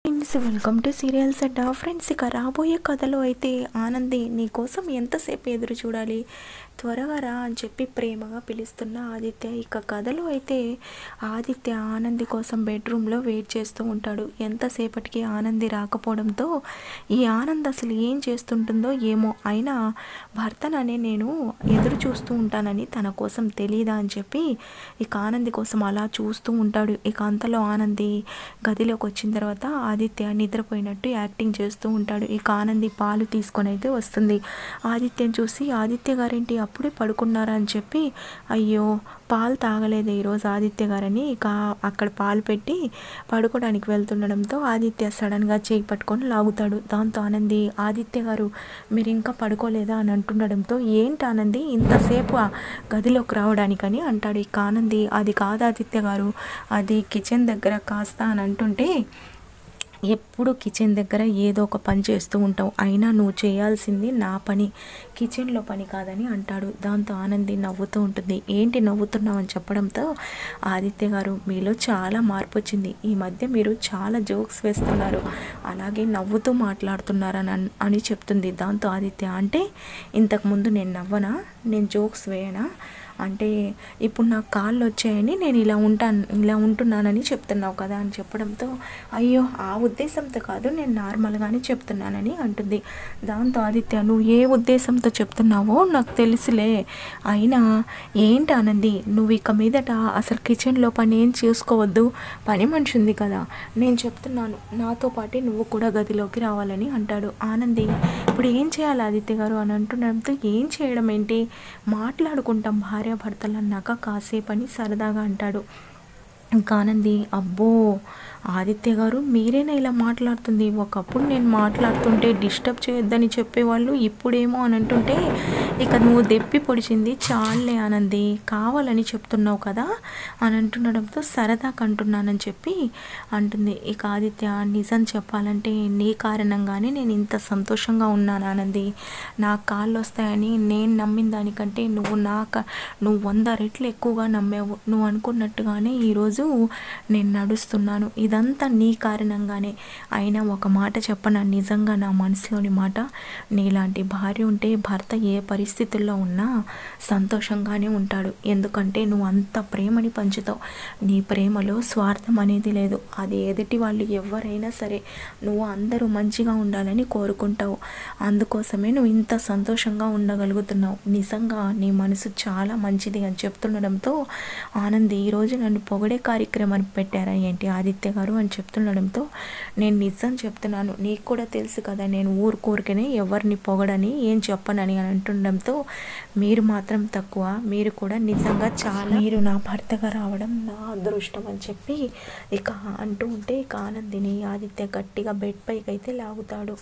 Friends, welcome to serials Adda. Friends, ఇక రాబోయే కథలో అయితే ఆనంది నీకోసం ఎంతసేపు ఎదురు చూడాలి, త్వరగా రా అని చెప్పి ప్రేమగా పిలుస్తున్న ఆదిత్య. ఇక కథలో అయితే ఆదిత్య ఆనంది కోసం బెడ్రూమ్లో వెయిట్ చేస్తూ ఉంటాడు. ఎంతసేపటికి ఆనంది రాకపోవడంతో ఈ ఆనంద్ అసలు ఏం చేస్తుంటుందో ఏమో, అయినా భర్తననే నేను ఎదురు చూస్తూ ఉంటానని తన కోసం తెలీదా అని చెప్పి ఇక ఆనంది కోసం అలా చూస్తూ ఉంటాడు. ఇక అంతలో ఆనంది గదిలోకి వచ్చిన తర్వాత ఆదిత్య నిద్రపోయినట్టు యాక్టింగ్ చేస్తూ ఉంటాడు. ఇక ఆనంది పాలు తీసుకొని అయితే వస్తుంది. ఆదిత్యని చూసి, ఆదిత్య గారేంటి అప్పుడే పడుకున్నారా అని చెప్పి, అయ్యో పాలు తాగలేదు ఈరోజు ఆదిత్య గారని ఇక అక్కడ పాలు పెట్టి పడుకోవడానికి వెళ్తుండడంతో ఆదిత్య సడన్గా చేయి పట్టుకొని లాగుతాడు. దాంతో ఆనంది, ఆదిత్య గారు మీరు ఇంకా పడుకోలేదా అని అంటుండడంతో, ఏంటి ఆనంది ఇంతసేపు గదిలోకి రావడానికని అంటాడు. ఇక ఆనంది, అది కాదు ఆదిత్య గారు, అది కిచెన్ దగ్గర కాస్త అని అంటుంటే, ఎప్పుడు కిచెన్ దగ్గర ఏదో ఒక పని చేస్తూ ఉంటావు, అయినా నువ్వు చేయాల్సింది నా పని, కిచెన్లో పని కాదని అంటాడు. దాంతో ఆనంది నవ్వుతూ ఉంటుంది. ఏంటి నవ్వుతున్నావు అని చెప్పడంతో, ఆదిత్య గారు మీలో చాలా మార్పు వచ్చింది, ఈ మధ్య మీరు చాలా జోక్స్ వేస్తున్నారు, అలాగే నవ్వుతూ మాట్లాడుతున్నారని చెప్తుంది. దాంతో ఆదిత్య, అంటే ఇంతకుముందు నేను నవ్వనా, నేను జోక్స్ వేయనా, అంటే ఇప్పుడు నాకు కాళ్ళు వచ్చాయని నేను ఇలా ఉంటున్నానని చెప్తున్నావు కదా అని చెప్పడంతో, అయ్యో ఆ ఉద్దేశంతో కాదు, నేను నార్మల్గానే చెప్తున్నానని అంటుంది. దాంతో ఆదిత్య, నువ్వు ఏ ఉద్దేశంతో చెప్తున్నావో నాకు తెలుసులే, అయినా ఏంటి ఆనంది నువ్వు ఇక మీదట అసలు కిచెన్లో పని ఏం చేసుకోవద్దు, పని మనిషి ఉంది కదా, నేను చెప్తున్నాను నాతో పాటు నువ్వు కూడా గదిలోకి రావాలని అంటాడు. ఆనంది, ఇప్పుడు ఏం చేయాలి ఆదిత్య గారు అని అంటుండడంతో, ఏం చేయడం ఏంటి, మాట్లాడుకుంటాం భార్యాభర్తలు అన్నాక కాసేపు అని సరదాగా అంటాడు. ఇంకా ఆనంది, అబ్బో ఆదిత్య గారు మీరేనా ఇలా మాట్లాడుతుంది, ఒకప్పుడు నేను మాట్లాడుతుంటే డిస్టర్బ్ చేయొద్దని చెప్పేవాళ్ళు, ఇప్పుడేమో అని అంటుంటే ఇక నువ్వు దెప్పి పొడిచింది చాలే ఆనంది, కావాలని చెప్తున్నావు కదా అని అంటుండడంతో సరదాగా అంటున్నానని చెప్పి అంటుంది. ఇక ఆదిత్య, నిజం చెప్పాలంటే నీ కారణంగానే నేను ఇంత సంతోషంగా ఉన్నాను ఆనంది, నా కాళ్ళు వస్తాయని నేను నమ్మిన దానికంటే నువ్వు 100 రెట్లు ఎక్కువగా నమ్మావు, నువ్వు అనుకున్నట్టుగానే ఈరోజు నేను నడుస్తున్నాను, ఇదంతా నీ కారణంగానే, అయినా ఒక మాట చెప్పనా, నిజంగా నా మనసులోని మాట, నీలాంటి భార్య ఉంటే భర్త ఏ పరిస్థితుల్లో ఉన్నా సంతోషంగానే ఉంటాడు, ఎందుకంటే నువ్వు అంత ప్రేమని పంచుతావు, నీ ప్రేమలో స్వార్థం అనేది లేదు, అది ఎదుటి వాళ్ళు ఎవరైనా సరే నువ్వు అందరూ మంచిగా ఉండాలని కోరుకుంటావు, అందుకోసమే నువ్వు ఇంత సంతోషంగా ఉండగలుగుతున్నావు, నిజంగా నీ మనసు చాలా మంచిది అని చెప్తుండడంతో, ఆనంది ఈరోజు నన్ను పొగడే కార్యక్రమాన్ని పెట్టారా ఏంటి ఆదిత్య గారు అని చెప్తుండడంతో, నేను నిజం చెప్తున్నాను, నీకు కూడా తెలుసు కదా నేను ఊరికనే ఎవరిని పొగడని ఏం చెప్పనని అని అంటుండడంతో, మీరు మాత్రం తక్కువ, మీరు కూడా నిజంగా చాలా, మీరు నా భర్తగా రావడం నా అదృష్టం అని చెప్పి ఇక అంటూ ఉంటే, ఇక ఆనందిని ఆదిత్య గట్టిగా బెడ్ పైకి అయితే లాగుతాడు.